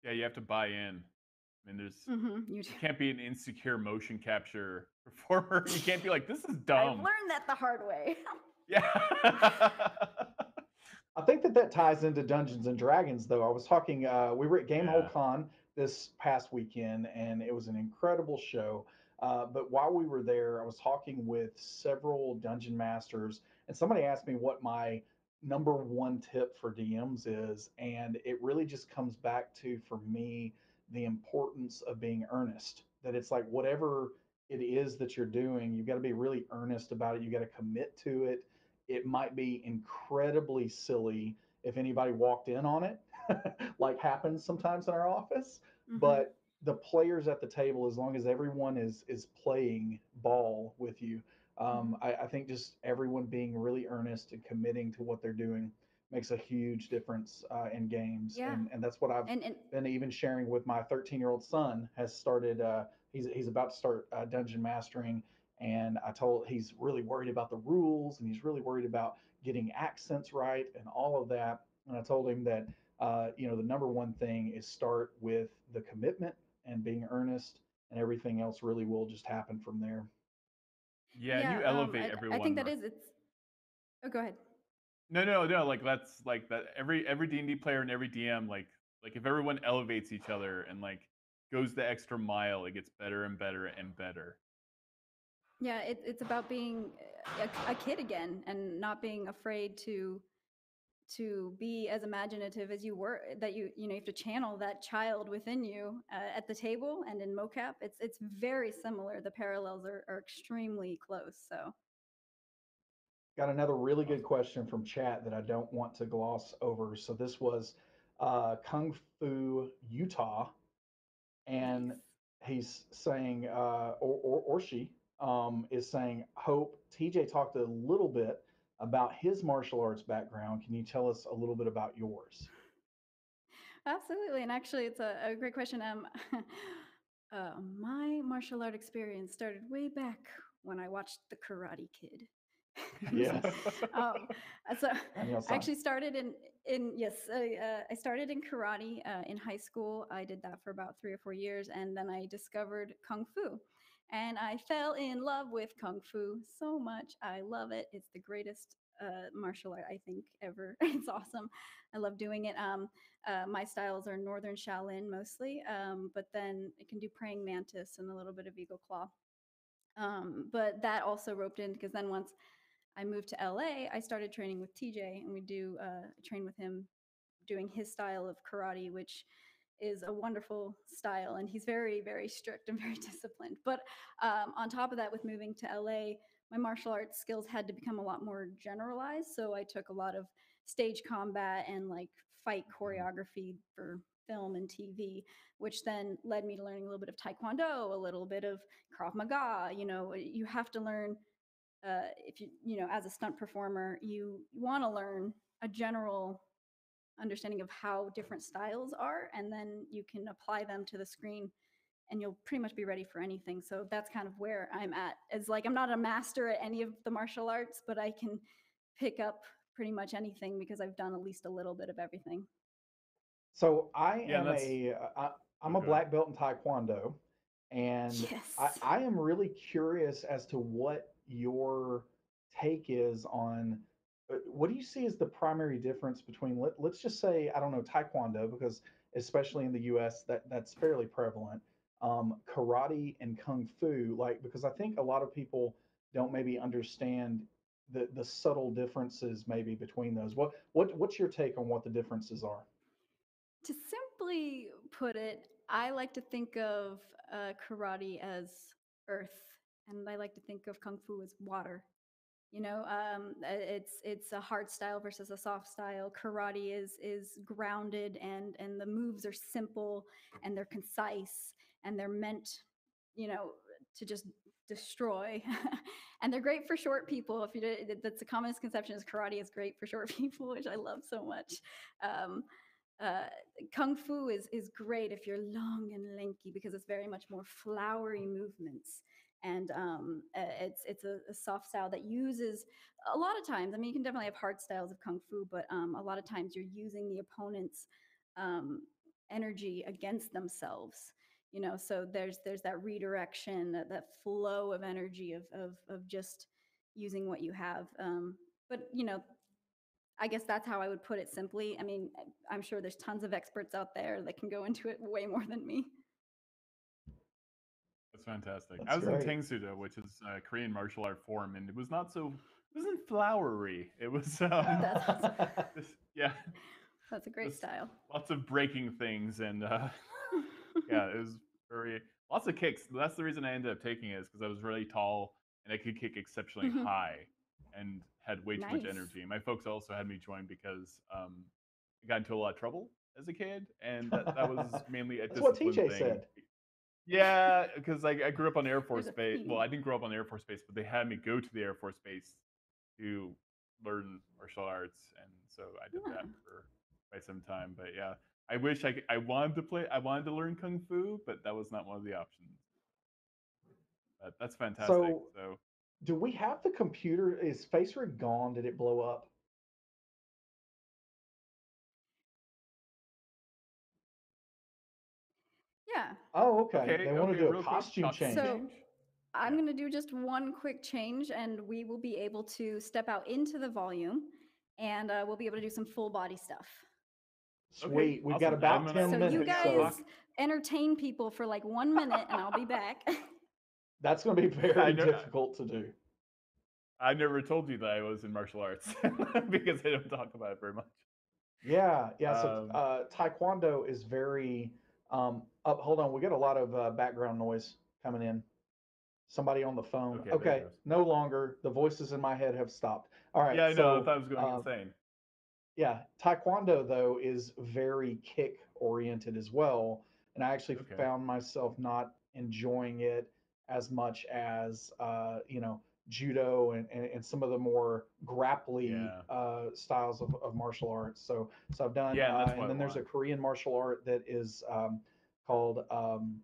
Yeah, you have to buy in. I mean, You you can't be an insecure motion capture performer. You can't be like, this is I've dumb. learned that the hard way. Yeah. I think that ties into Dungeons and Dragons, though. I was talking. We were at Gamehole Yeah. Con this past weekend, and it was an incredible show. But while we were there, I was talking with several dungeon masters, and somebody asked me what my number one tip for DMs is, and it really just comes back to, for me, the importance of being earnest. That it's like whatever it is that you're doing, you've got to be really earnest about it. You got to commit to it. It might be incredibly silly if anybody walked in on it, like happens sometimes in our office. Hmm. But the players at the table, as long as everyone is playing ball with you, Hmm. I think just everyone being really earnest and committing to what they're doing makes a huge difference in games, Yeah. and that's what I've And been even sharing with my 13-year-old son. Has started. He's about to start dungeon mastering, and I told he's really worried about the rules and he's really worried about getting accents right and all of that. And I told him that the number one thing is start with the commitment and being earnest, and everything else really will just happen from there. Yeah, and yeah, you elevate I think everyone. that is it's. Oh, go ahead. No. Like that's like that. Every D&D player and every DM, like if everyone elevates each other and like goes the extra mile, it gets better and better and better. Yeah, it's about being a kid again and not being afraid to be as imaginative as you were, that you have to channel that child within you at the table and in mocap. It's very similar. The parallels are extremely close. So Got another really good question from chat that I don't want to gloss over. So this was Kung Fu Utah, and nice. he's saying, or she is saying, Hope, TJ talked a little bit about his martial arts background. Can you tell us a little bit about yours? Absolutely, and actually, it's a great question. My martial art experience started way back when I watched The Karate Kid. Yes, um, so I Daniel-san. actually started in yes, I started in karate in high school. I did that for about 3 or 4 years, and then I discovered kung fu, and I fell in love with kung fu so much. I love it. It's the greatest martial art I think ever. It's awesome. I love doing it. My styles are Northern Shaolin mostly, but then I can do praying mantis and a little bit of eagle claw. But that also roped in because then once I moved to LA, I started training with TJ, and we do train with him doing his style of karate, which is a wonderful style. And he's very, very strict and very disciplined. But on top of that, with moving to LA, my martial arts skills had to become a lot more generalized. So I took a lot of stage combat and like fight choreography for film and TV, which then led me to learning a little bit of Taekwondo, a little bit of Krav Maga. You know, you have to learn if you as a stunt performer, you want to learn a general understanding of how different styles are, and then you can apply them to the screen and you'll pretty much be ready for anything. So that's kind of where I'm at. It's like I'm not a master at any of the martial arts, but I can pick up pretty much anything because I've done at least a little bit of everything. So I Yeah, and am that's I'm oh, a go ahead. black belt in Taekwondo, and Yes. I am really curious as to what your take is on what do you see as the primary difference between let's just say I don't know Taekwondo because especially in the U.S. that's fairly prevalent, karate and kung fu like because I think a lot of people don't maybe understand the subtle differences maybe between those. What's your take on what the differences are? To simply put it, I like to think of karate as earth, and I like to think of kung fu as water. It's a hard style versus a soft style. Karate is grounded, and the moves are simple and they're concise and they're meant, you know, to just destroy. And they're great for short people. That's a common misconception is karate is great for short people, which I love so much. Um, uh, Kung Fu is great if you're long and lanky because it's very much more flowery movements, and it's a soft style that uses a lot of times. I mean, you can definitely have hard styles of Kung Fu, but a lot of times you're using the opponent's um, energy against themselves. So there's that redirection, that flow of energy of just using what you have. But I guess that's how I would put it simply. I mean, I'm sure there's tons of experts out there that can go into it way more than me. That's fantastic. I That's was in great. Tangsudo, which is a Korean martial art form, and it was not so. It wasn't flowery. It was That's awesome. just yeah, That's a great just style. lots of breaking things, and yeah, it was very lots of kicks. That's the reason I ended up taking it is because I was really tall and I could kick exceptionally high and had way too much Nice. energy. My folks also had me join because I got into a lot of trouble as a kid, and that was mainly a That's what discipline TJ thing. said. Yeah, because I grew up on Air There's Force a Base. Well, theme. I didn't grow up on Air Force Base, but they had me go to the Air Force Base to learn martial arts, and so I did that Huh. for quite some time. But yeah, I wish I wanted to play. I wanted to learn kung fu, but that was not one of the options. But that's fantastic. So, So do we have the computer? Is Face Rig gone? Did it blow up? Yeah. Oh, okay. They want to okay, do a real quick costume costume change. So change. I'm Yeah. going to do just one quick change, and we will be able to step out into the volume, and we'll be able to do some full body stuff. Okay, Sweet. We've got awesome. about And then I 10 So will you hang minutes, out and guys so talk. entertain people for like 1 minute, and I'll be back. that's going to be I very know. difficult to do. I never told you that I was in martial arts because I don't talk about it very much. Yeah, yeah. So, Um, Taekwondo is very. Hold on. We got a lot of background noise coming in. Somebody on the phone. okay, there it Okay, goes. no longer. The voices in my head have stopped. All right. Yeah, I know. I So, thought I was going insane. yeah, Taekwondo though is very kick oriented as well, and I actually Okay. found myself not enjoying it as much as judo and some of the more grapply Yeah. styles of martial arts. So I've done, Yeah, and that's and what I then there's a want. Korean martial art that is called Han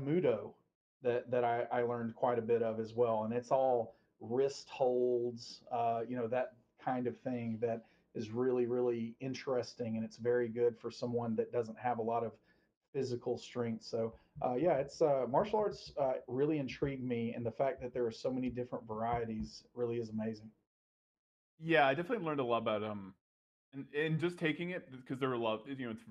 Mudo that I learned quite a bit of as well, and it's all wrist holds, that kind of thing that is really really interesting, and it's very good for someone that doesn't have a lot of physical strength. So yeah, it's martial arts really intrigued me, and the fact that there are so many different varieties really is amazing. Yeah, I definitely learned a lot about and just taking it because there were a lot. It's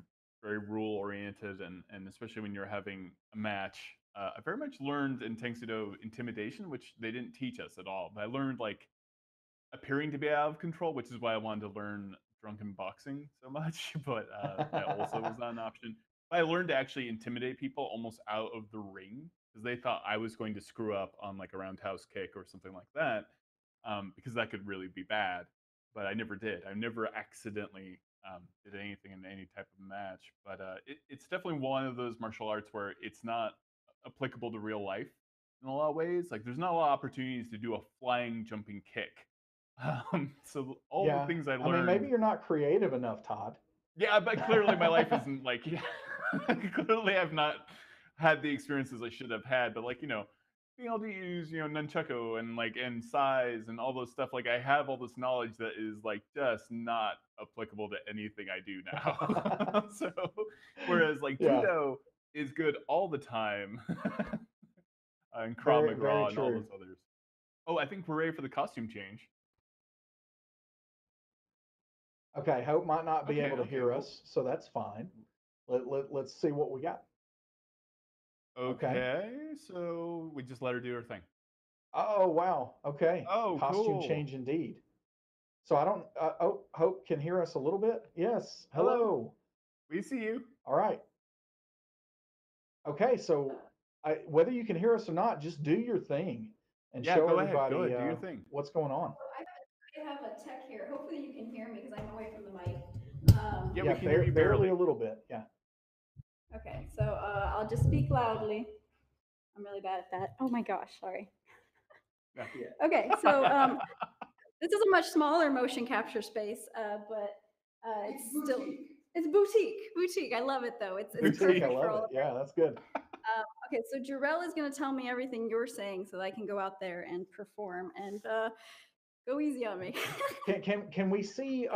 very rule oriented, and especially when you're having a match, I very much learned in Tangsudo intimidation, which they didn't teach us at all. But I learned like appearing to be out of control, which is why I wanted to learn drunken boxing so much. But that also was not an option. But I learned to actually intimidate people almost out of the ring because they thought I was going to screw up on like a roundhouse kick or something like that, because that could really be bad. But I never did. I never accidentally did anything in any type of match. But it's definitely one of those martial arts where it's not applicable to real life in a lot of ways. Like there's not a lot of opportunities to do a flying jumping kick. So all the Yeah. things I I mean, learned. maybe you're not creative enough, Todd. Yeah, but clearly my life isn't like clearly I've not had the experiences I should have had. But like, being able to use, nunchaku and like and size and all those stuff, like I have all this knowledge that is like just not applicable to anything I do now. So whereas like Yeah. judo is good all the time. And Krav Very, Maga very and all true. those others. Oh, I think we're ready for the costume change. Okay, Hope might not be Okay, able to okay, hear well- us, so that's fine. Let's see what we got. Okay. Okay, so we just let her do her thing. Oh, wow. Okay. Oh, Costume cool. change indeed. So I don't, oh, Hope can hear us a little bit. Yes. Hello. Hello. We see you. All right. Okay, so whether you can hear us or not, just do your thing and Yeah, show go ahead. everybody Go ahead. Do your thing. what's going on. I have a tech here. Hopefully you can hear me because I'm away from the mic. Yeah, we can hear you barely barely. a little bit. Yeah. Okay, so I'll just speak loudly. I'm really bad at that. Oh my gosh, sorry. Yeah. Okay, so this is a much smaller motion capture space, but it's still it's boutique. I love it though. It's Boutique, perfect I for all love of it. Yeah, that's good. Okay, so Jarell is going to tell me everything you're saying so that I can go out there and perform and go easy on me. Can we see?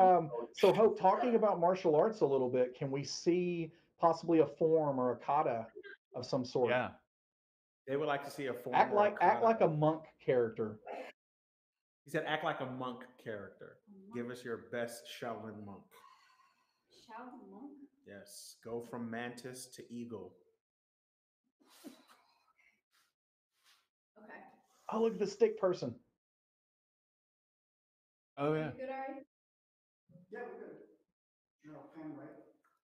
So Hope, talking about martial arts a little bit, can we see possibly a form or a kata of some sort? Yeah. They would like to see a form. Act or like kata. a monk character. He said, "Act like a monk character. Give us your best Shaolin monk." Shaolin monk? Yes. Go from mantis to eagle. Okay. Oh, look at the stick person. Oh yeah. You good, Ari? Yeah, we're good. Pan right.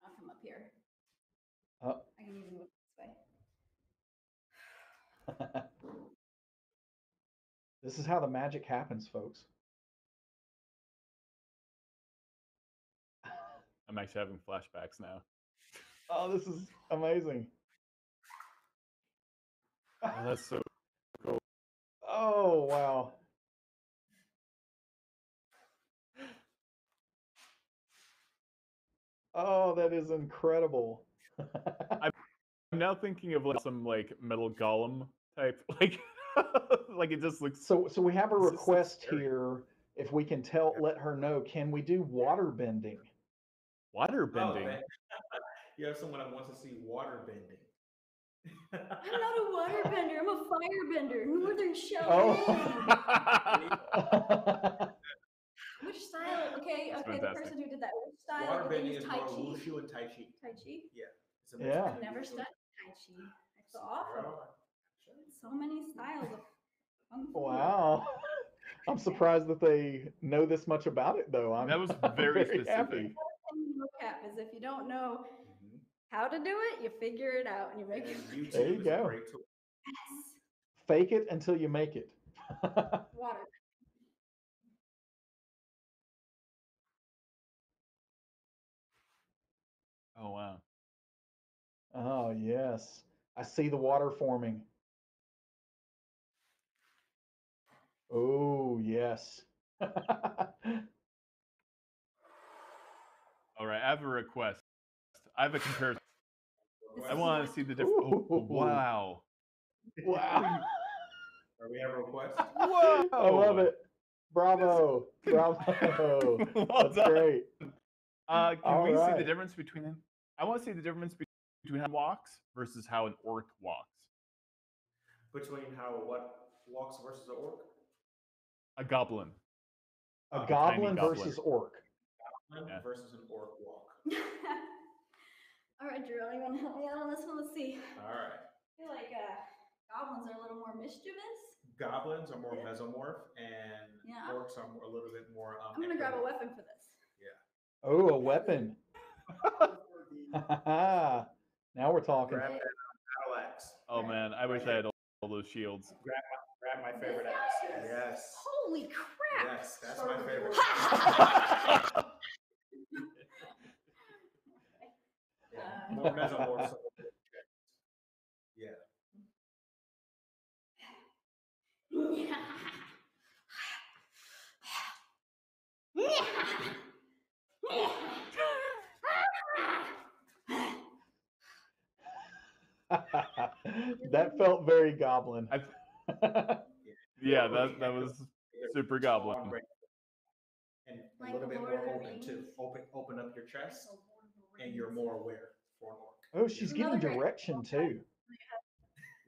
I'll come up here. Oh. I can even move this way. This is how the magic happens, folks. I'm actually having flashbacks now. Oh, this is amazing. Oh, that's so cool. Oh, wow. Oh, that is incredible. I'm now thinking of like some like metal golem type, like like it just looks. So we have a This just looks request scary. here. If we can let her know, can we do water bending? Water bending. You have someone that wants to see water bending. I'm not a water bender. I'm a fire bender. Northern Oh. Shaolin. Which style? Okay, That's the fantastic. person who did that. Which style Water did they bending use? is Tai more Chi. wushu and tai chi. Tai Chi. Yeah. It's a Yeah. I've never studied Tai Chi. It's awful. So many styles of kung fu. Wow. I'm surprised that they know this much about it, though. That was very specific. happy. Mocap is if you don't know how to do it, you figure it out and you make it. YouTube There you is go. a great tool. Yes. Fake it until you make it. Water. Oh wow. Oh, yes. I see the water forming. Oh, yes. All right, I have a request. I have a comparison. I is want what- to see the difference. Oh, Ooh. wow. Wow. Or we have a request. Whoa. I love it. Bravo. Bravo. Well That's done. great. Can All we see right. the difference between them? I want to see the difference between how it walks versus how an orc walks. Between how what walks versus an orc? A goblin. A tiny goblin goblin. versus orc. Yeah. Versus an orc walk. All right, Drew, you want to help me out on this one? Let's see. All right. feel like goblins are a little more mischievous. Goblins are more Yeah. mesomorph, and Yeah. orcs are more, a little bit more. I'm gonna grab a ectomorph. weapon for this. Yeah. Oh, a weapon. Now we're talking. Grab that battle axe. Oh man, I wish I had all those shields. Grab my favorite This axe. guy? Yes. Holy crap! Yes, that's my favorite. Yeah. More mesomorphs. Yeah. That felt very goblin. Yeah, that was super goblin. And Like a little bit Lord more of the open too. Rings. Open up your chest, and you're more aware for an orc. Oh, she's Another giving great- direction too.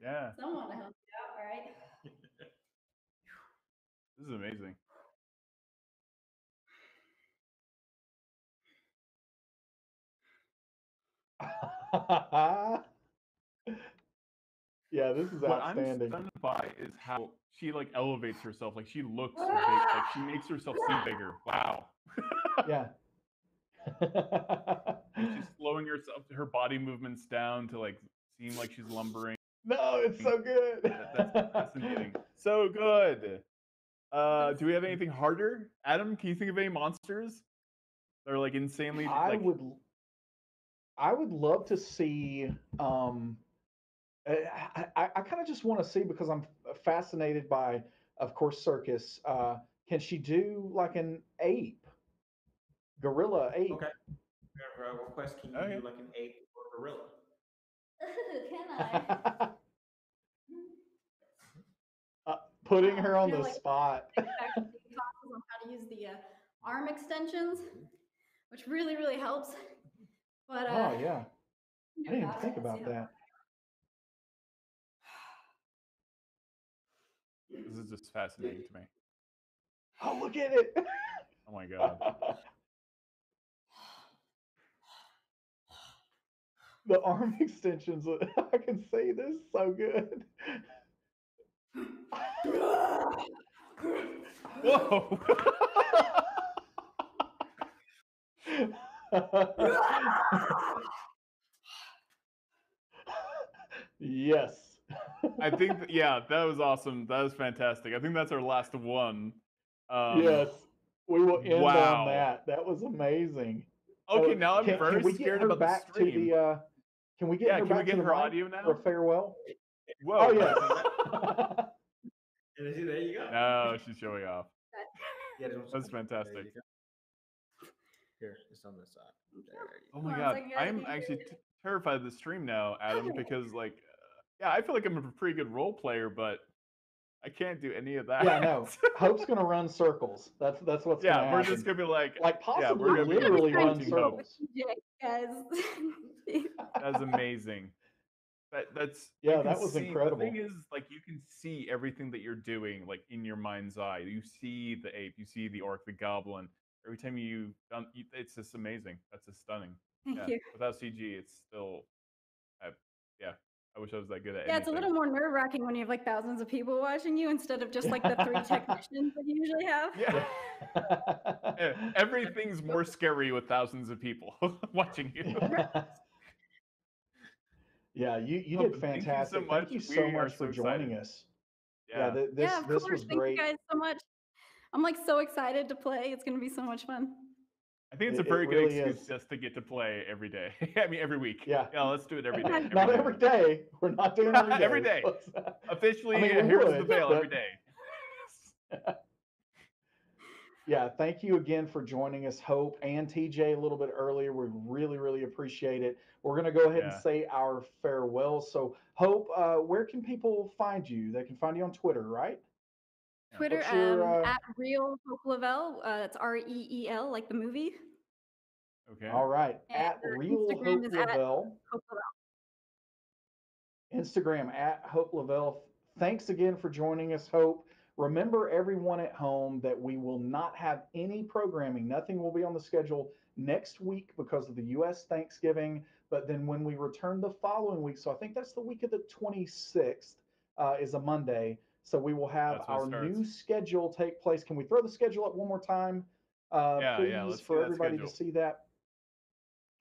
Yeah, Someone to help you out, all right? this is amazing. Yeah, this is What I'm outstanding. stunned by is how she like elevates herself. Like she looks big. Like she makes herself seem bigger. Wow. Yeah. Like she's slowing herself, her body movements down to like seem like she's lumbering. No, it's so good. That's fascinating. So good. Do we have anything harder? Adam, can you think of any monsters that are like insanely I like? would love to see. I kind of just want to see because I'm fascinated by, of course, circus. Can she do like an ape, gorilla ape? Okay. Request, can you Okay. do like an ape or gorilla? Can I? Putting her on I feel the like- spot. Actually, classes on how to use the arm extensions, which really, really helps. But Oh yeah, do I didn't even that. think Let's about see how- that. This is just fascinating to me. Oh, look at it. Oh my god. The arm extensions. I can see this so good. Whoa. Yes. I think yeah, that was awesome. That was fantastic. I think that's our last one. Yes. We will end wow. on that. That was amazing. Okay, now I'm can very we get scared her about back the stream. to the? Can we get Yeah, her can back we get to the her mic audio now? for a farewell? Whoa. Oh yes. There you go. No, she's showing off. Yeah, That's fantastic. There you go. Here, it's on this side. There you Oh my Hold on a god, second, guys, I'm I actually terrified of the stream now, Adam, because like, yeah, I feel like I'm a pretty good role player, but I can't do any of that. Yeah, no. Hope's gonna run circles. That's what's gonna Yeah, we're happen. just gonna be like, like yeah, possibly we're gonna be literally run watching Hope. circles. guys. That's amazing. That's Yeah, you can that was see, incredible. The thing is, like, you can see everything that you're doing, like in your mind's eye. You see the ape, you see the orc, the goblin. Every time it's just amazing. That's just stunning. Thank Yeah. you. Without CG, it's still, yeah. I wish I was that good at Yeah, it's a anything. little more nerve wracking when you have like thousands of people watching you instead of just like the 3 technicians that you usually have. Yeah. Everything's more scary with thousands of people watching you. Yeah, you Hope, did thank you so fantastic. much. Thank you We so are much so for joining excited. us. Yeah. this Yeah, of this course. was Thank great. you guys so much. I'm like so excited to play. It's gonna be so much fun. I think it's a It very good really excuse is. just to get to play every day. I mean, every week. Yeah. Yeah, let's do it every day. Not every day. We're not doing every day. Every day. Officially, I mean, we here's the would, veil but- every day. Yeah, thank you again for joining us, Hope and TJ, a little bit earlier. We really, really appreciate it. We're going to go ahead and Yeah. say our farewell. So, Hope, where can people find you? They can find you on Twitter, right? Twitter What's your, at real Hope LaVelle. It's REEL, like the movie. Okay. All right. And At Real Instagram Hope is at LaVelle. Hope LaVelle. Instagram at Hope LaVelle. Thanks again for joining us, Hope. Remember, everyone at home, that we will not have any programming. Nothing will be on the schedule next week because of the U.S. Thanksgiving. But then when we return the following week, so I think that's the week of the 26th, is a Monday. So we will have That's when it our new starts. schedule take place. Can we throw the schedule up one more time, Yeah, please, let's see for that everybody to schedule. see that?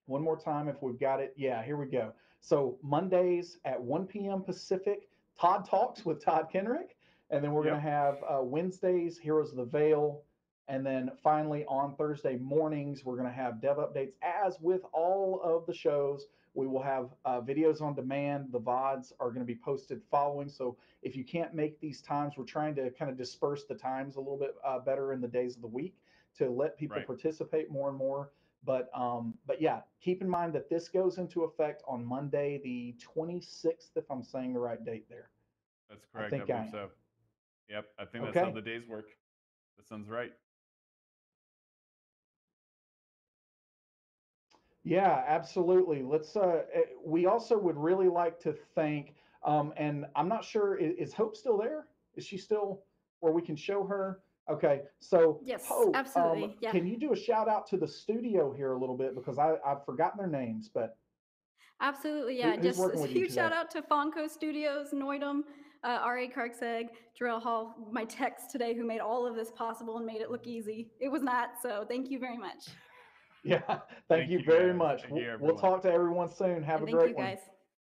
One more time if we've got it. Yeah, here we go. So Mondays at 1 p.m. Pacific, Todd Talks with Todd Kenrick. And then we're going to Yep. have Wednesdays, Heroes of the Veil. And then finally on Thursday mornings, we're going to have dev updates. As with all of the shows, we will have videos on demand. The VODs are going to be posted following. So if you can't make these times, we're trying to kind of disperse the times a little bit better in the days of the week to let people Right. participate more and more. But yeah, keep in mind that this goes into effect on Monday, the 26th, if I'm saying the right date there. That's I correct. I think I believe am. so. Yep. I think that's how Okay. the days work. That sounds right. Yeah, absolutely. We also would really like to thank, and I'm not sure, is Hope still there? Is she still where we can show her? Okay. So Yes, Hope, absolutely. Yeah. can you do a shout out to the studio here a little bit? Because I've forgotten their names, but Absolutely, yeah. who's Just a working with you huge today? shout out to Fonco Studios, Neudem, R.A. Karksegg, Drill Hall, my techs today who made all of this possible and made it look easy. It was not, so thank you very much. Yeah, thank Thank you you very guys. much. Thank you We'll everyone. talk to everyone soon. Have And a thank you great one. guys.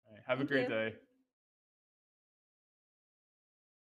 All right, have a Thank great you. day.